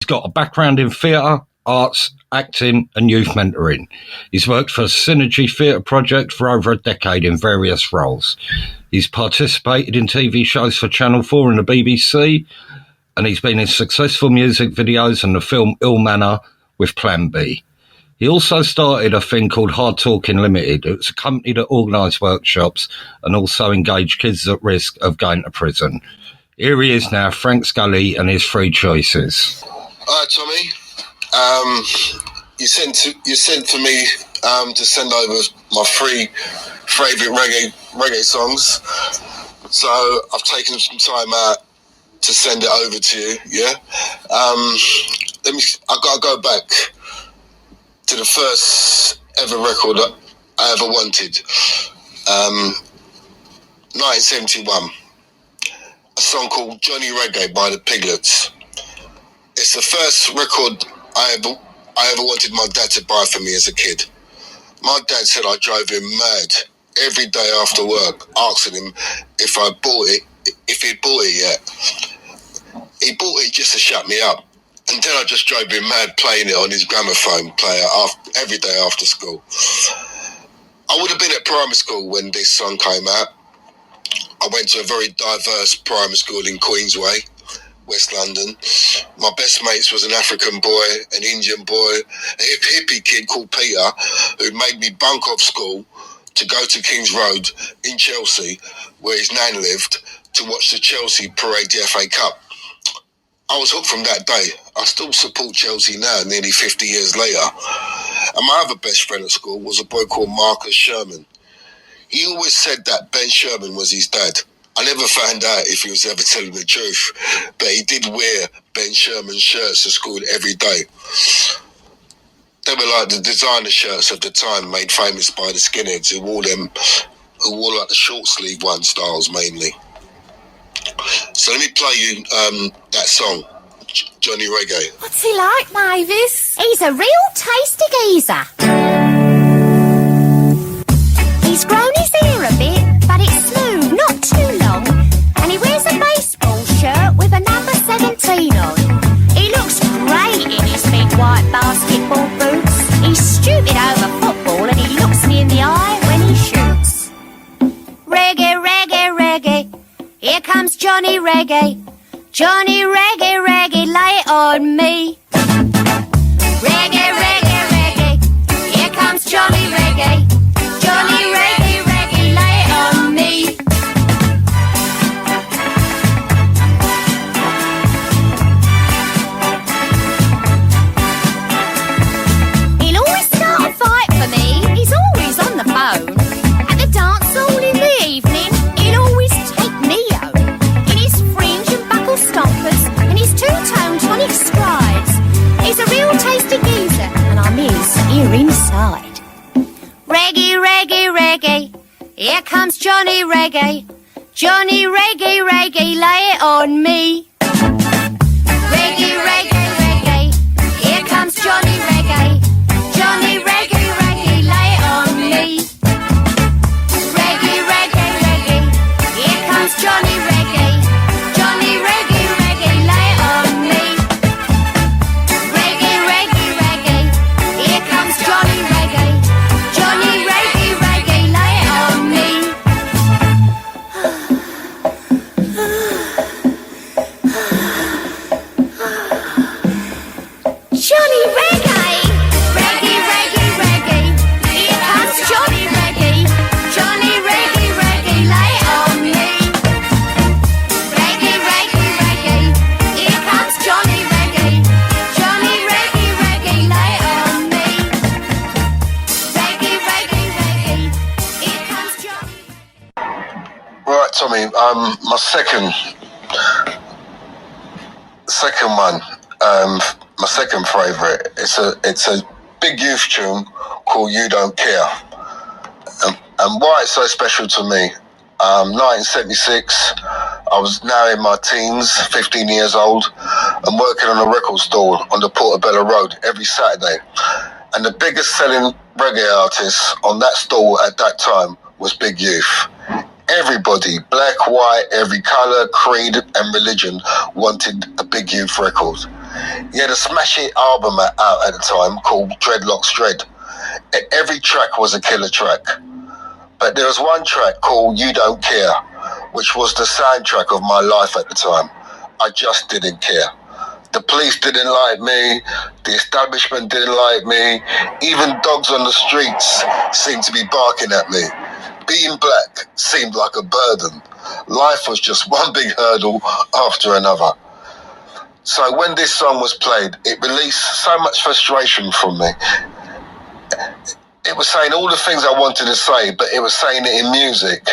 He's got a background in theatre, arts, acting and youth mentoring. He's worked for Synergy Theatre Project for over a decade in various roles. He's participated in TV shows for Channel 4 and the BBC, and he's been in successful music videos and the film Ill Manor with Plan B. He also started a thing called Hard Talking Limited. It was a company that organised workshops and also engaged kids at risk of going to prison. Here he is now, Frank Scully, and his three choices. All right, Tommy. You sent to me to send over my three favourite reggae songs. So I've taken some time out to send it over to you. Yeah. I gotta go back to the first ever record that I ever wanted. 1971. A song called Johnny Reggae by the Piglets. It's the first record I ever wanted my dad to buy for me as a kid. My dad said I drove him mad every day after work, asking him if he'd bought it yet. He bought it just to shut me up. And then I just drove him mad playing it on his gramophone player every day after school. I would have been at primary school when this song came out. I went to a very diverse primary school in Queensway, West London. My best mates was an African boy, an Indian boy, a hippie kid called Peter, who made me bunk off school to go to King's Road in Chelsea, where his nan lived, to watch the Chelsea parade the FA Cup. I was hooked from that day. I still support Chelsea now, nearly 50 years later. And my other best friend at school was a boy called Marcus Sherman. He always said that Ben Sherman was his dad. I never found out if he was ever telling the truth, but he did wear Ben Sherman shirts to school every day. They were like the designer shirts of the time, made famous by the skinheads who wore like the short sleeve one styles mainly. So let me play you that song, Johnny Reggae. What's he like, Mavis? He's a real tasty geezer. He's grown his hair a bit, but it's smooth, not too long. And he wears a baseball shirt with a number 17 on. He looks great in his big white basketball boots. He's stupid over football and he looks me in the eye when he shoots. Reggae, reggae, reggae. Here comes Johnny Reggae. Johnny Reggae, reggae, lay it on me. Reggae, reggae, reggae. Here comes Johnny Reggae. Johnny Reggae, reggae, lay it on me. He'll always start a fight for me. He's always on the phone. At the dance hall in the evening, he'll always take me home. In his fringe and buckle stompers and his two-tone tonic strides. He's a real tasty geezer and I'm his here inside. Reggae, reggae, reggae, here comes Johnny Reggae. Johnny Reggae, reggae, lay it on me. Reggae, reggae, reggae, here comes Johnny Reggae. Johnny Reggae, reggae, lay it on me. Reggae, reggae, reggae, here comes Johnny Reggae. Johnny Reggae, reggae, lay it on me. Reggae, reggae, reggae, here comes Johnny Reggae. Johnny Reggae, reggae, lay it on me. Johnny Reggae, reggae, reggae, reggae. Here comes Johnny Reggae. Johnny Reggae, reggae, lay it on me. Reggae, reggae, reggae. Here comes Johnny Reggae. Johnny Reggae, reggae, lay it on me. Reggae, reggae, reggae. Here comes Johnny. Right, Tommy, my second one, my second favourite. It's a big youth tune called You Don't Care. And why it's so special to me, 1976, I was now in my teens, 15 years old, and working on a record store on the Portobello Road every Saturday. And the biggest selling reggae artist on that store at that time was Big Youth. Everybody, black, white, every colour, creed and religion wanted a Big Youth record. He had a smash hit album out at the time called Dreadlocks Dread. Every track was a killer track. But there was one track called You Don't Care, which was the soundtrack of my life at the time. I just didn't care. The police didn't like me, the establishment didn't like me, even dogs on the streets seemed to be barking at me. Being black seemed like a burden. Life was just one big hurdle after another. So when this song was played, it released so much frustration from me. It was saying all the things I wanted to say, but it was saying it in music.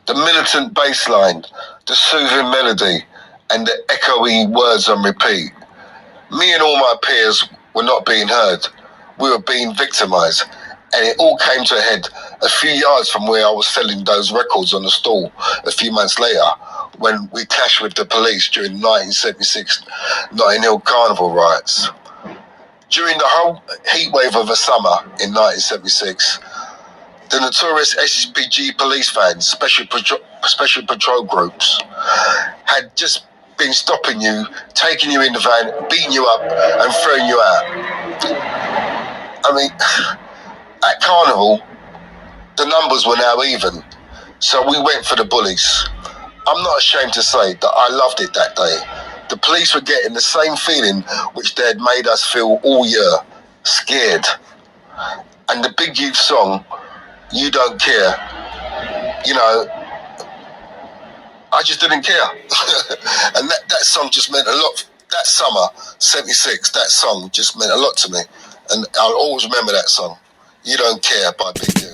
The militant bass line, the soothing melody, and the echoey words on repeat. Me and all my peers were not being heard. We were being victimised. And it all came to a head a few yards from where I was selling those records on the stall a few months later, when we clashed with the police during the 1976 Notting Hill Carnival riots. During the whole heat wave of the summer in 1976, the notorious SPG police vans, special patrol groups, had just been stopping you, taking you in the van, beating you up and throwing you out. I mean, at Carnival, the numbers were now even, so we went for the bullies. I'm not ashamed to say that I loved it that day. The police were getting the same feeling which they had made us feel all year, scared. And the Big Youth song, You Don't Care, you know, I just didn't care. And that song just meant a lot. That summer, 76, that song just meant a lot to me. And I'll always remember that song, You Don't Care by Big Youth.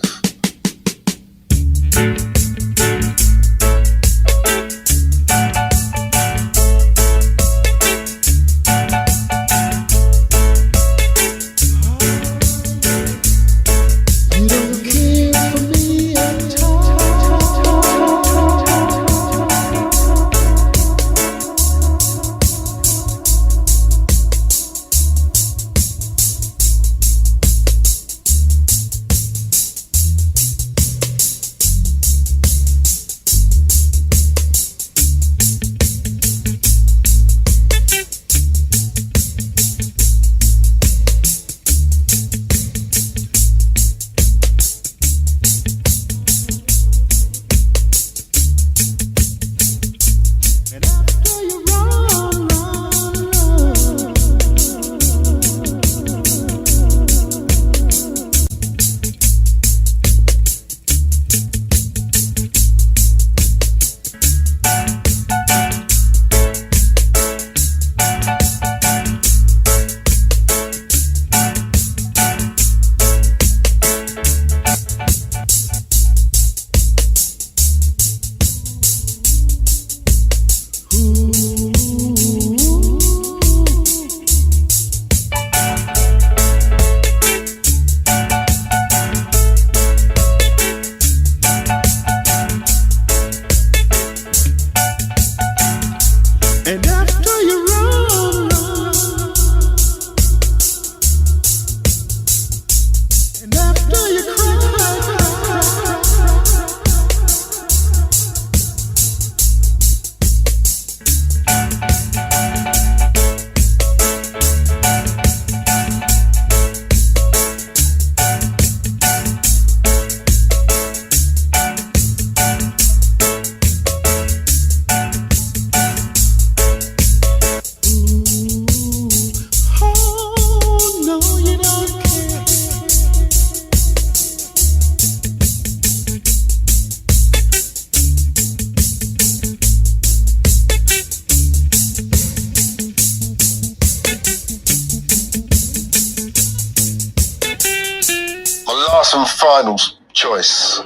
Last and final choice,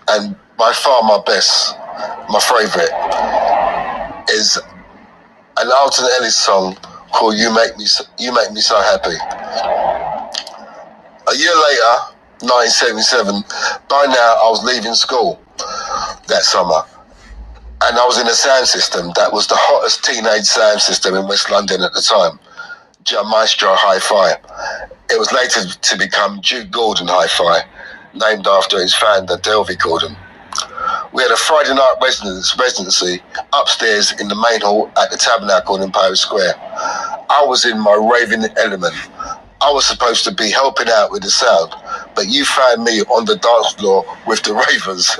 and by far my best, my favourite, is an Alton Ellis song called You Make Me So Happy. A year later, 1977, by now I was leaving school that summer, and I was in a sound system that was the hottest teenage sound system in West London at the time, Maestro Hi-Fi. It was later to become Duke Gordon Hi-Fi, named after his founder, Delvey Gordon. We had a Friday night residency upstairs in the main hall at the Tabernacle in Empire Square. I was in my raving element. I was supposed to be helping out with the sound, but you found me on the dance floor with the ravers.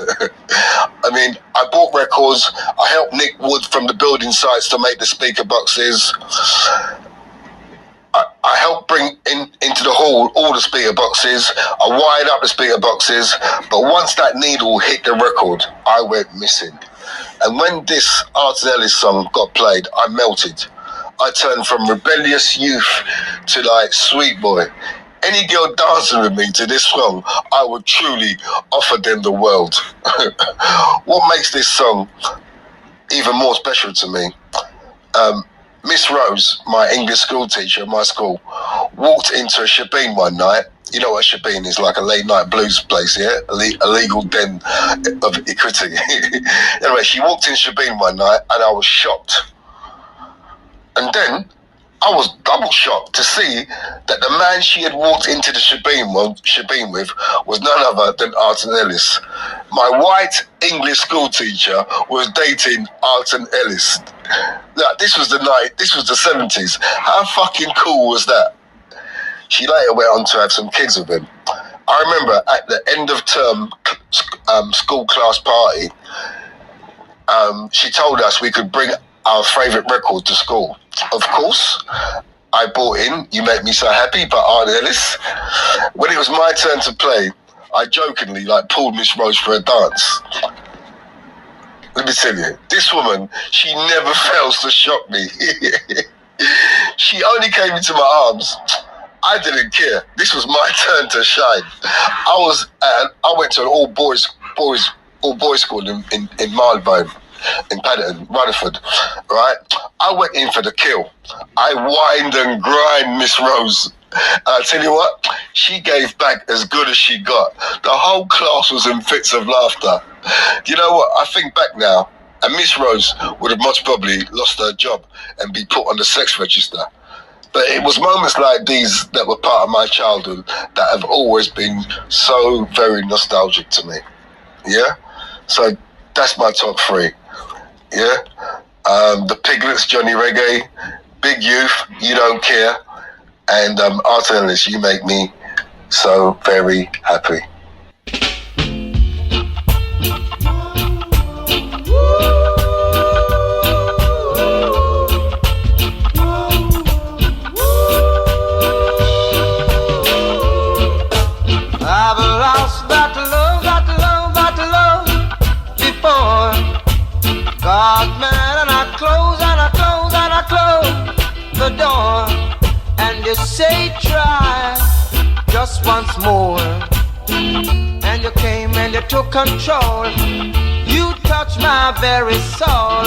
I mean, I bought records. I helped Nick Wood from the building sites to make the speaker boxes. I helped bring into the hall all the speaker boxes. I wired up the speaker boxes, but once that needle hit the record, I went missing. And when this Art Ellis song got played, I melted. I turned from rebellious youth to like sweet boy. Any girl dancing with me to this song, I would truly offer them the world. What makes this song even more special to me? Miss Rose, my English school teacher at my school, walked into a shebeen one night. You know what a shebeen is, like a late night blues place, yeah? A legal den of equity. Anyway, she walked in shebeen one night and I was shocked. And then I was double shocked to see that the man she had walked into the shebeen with was none other than Art Ellis. My white English school teacher was dating Art Ellis. Like, this was the 70s. How fucking cool was that? She later went on to have some kids with him. I remember at the end of term school class party, she told us we could bring our favourite record to school. Of course, I bought in You Make Me So Happy by Art Ellis. When it was my turn to play, I jokingly pulled Miss Rose for a dance. Let me tell you, this woman, she never fails to shock me. She only came into my arms. I didn't care. This was my turn to shine. I went to an all boys school in Marylebone, in Paddington, Rutherford, right? I went in for the kill. I whined and grind Miss Rose. And I tell you what, she gave back as good as she got. The whole class was in fits of laughter. You know what? I think back now, and Miss Rose would have most probably lost her job and be put on the sex register. But it was moments like these that were part of my childhood that have always been so very nostalgic to me. Yeah? So that's my top three. Yeah? The Piglets, Johnny Reggae, Big Youth, You Don't Care, and Art Ellis, You Make Me So Very Happy. I've lost that love before. Got mad and I close the door. And you say try just once more. And you came and you took control. You touched my very soul.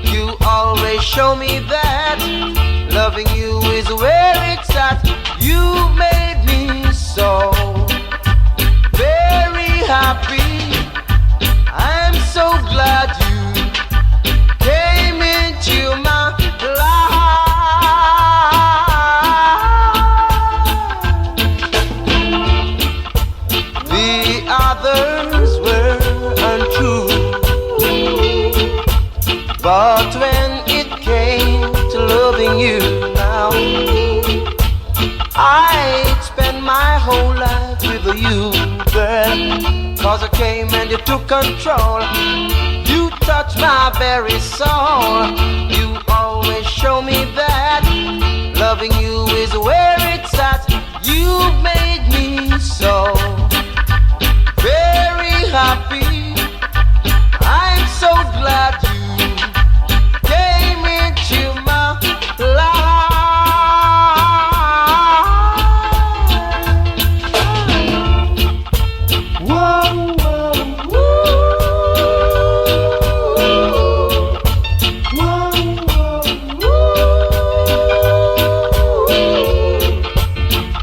You always show me that loving you is where it's at. You made me so very happy. I'm so glad you came into my life. The others were untrue, but when it came to loving you now, I'd spend my whole life with you, girl. Cause I came and you took control. You touched my very soul. You always show me that loving you is where it's at. You made me so very happy. I'm so glad you came into my life. Whoa, whoa, whoa. Whoa, whoa, whoa.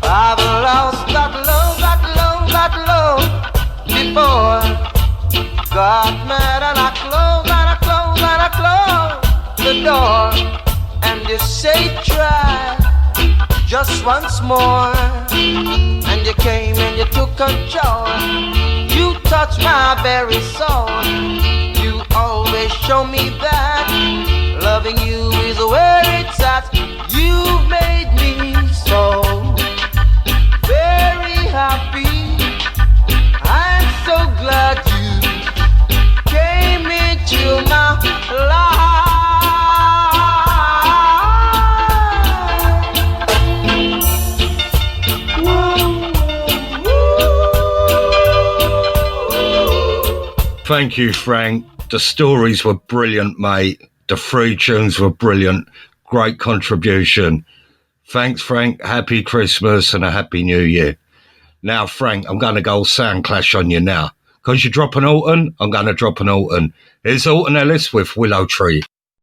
I've lost that love before. Got mad and I close the door. And you say try just once more. And you came and you took control. You touched my very soul. You always show me that loving you is where it's at. You've made me so very happy. I'm so glad you came into my life. Thank you, Frank. The stories were brilliant, mate. The 3 tunes were brilliant. Great contribution. Thanks, Frank. Happy Christmas and a Happy New Year. Now, Frank, I'm going to go sound clash on you now. Because you drop an Alton, I'm going to drop an Alton. Here's Alton Ellis with Willow Tree.